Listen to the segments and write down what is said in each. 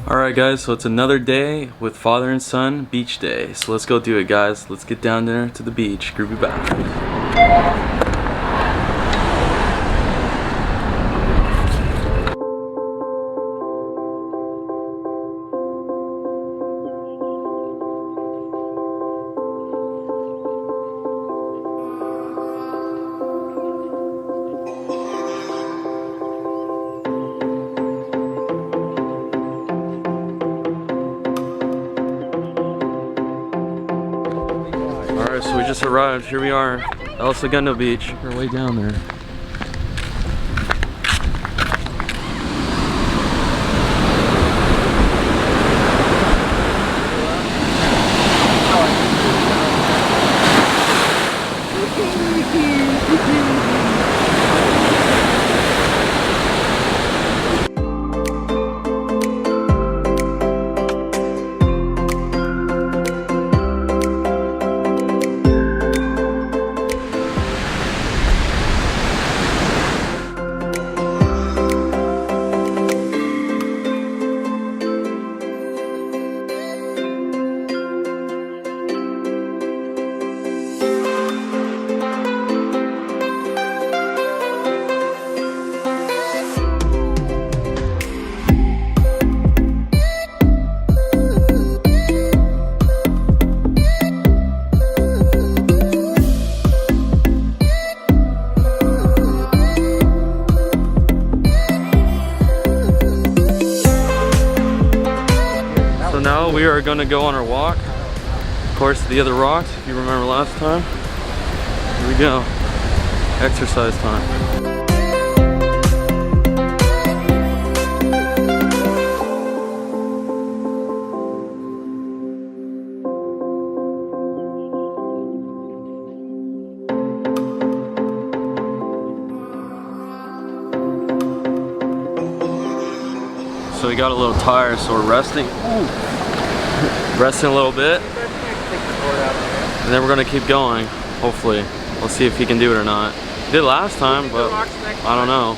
Alright guys, so it's another day with father and son, beach day. So let's go do it guys. Let's get down there to the beach. Groovy back. Alright, so we just arrived. Here we are, El Segundo Beach. We're way down there. Now we are going to go on our walk, of course, to the other rocks, if you remember last time. Here we go, exercise time. So we got a little tired, so we're resting. Resting a little bit. And then we're gonna keep going, hopefully. We'll see if he can do it or not. He did last time, but I don't know.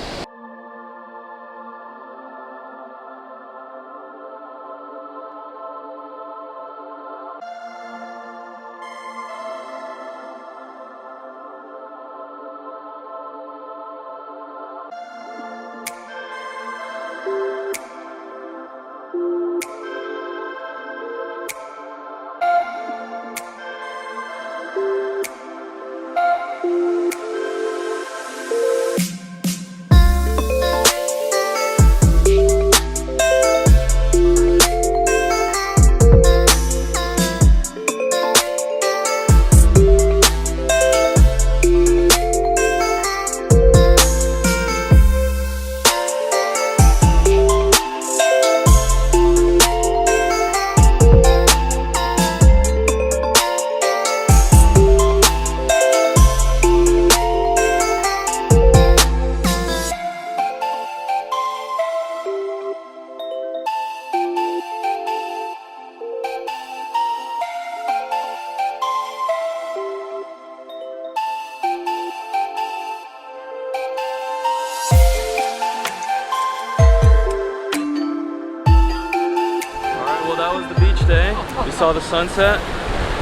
Well, that was the beach day. We saw the sunset.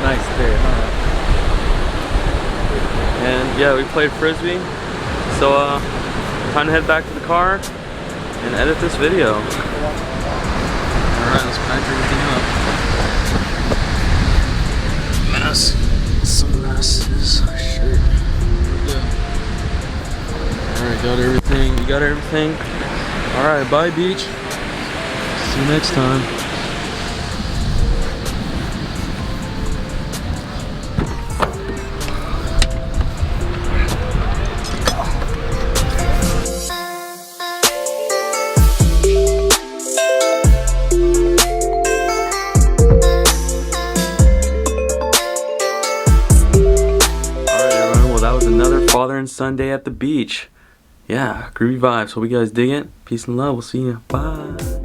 Nice day, huh? And yeah, we played frisbee. So time to head back to the car and edit this video. Alright, let's pack everything up. Mask, sunglasses, shirt. Alright, got everything. You got everything? Alright, bye beach. See you next time. Another father and son day at the beach. Yeah, groovy vibes. Hope you guys dig it. Peace and love. We'll see you. Bye.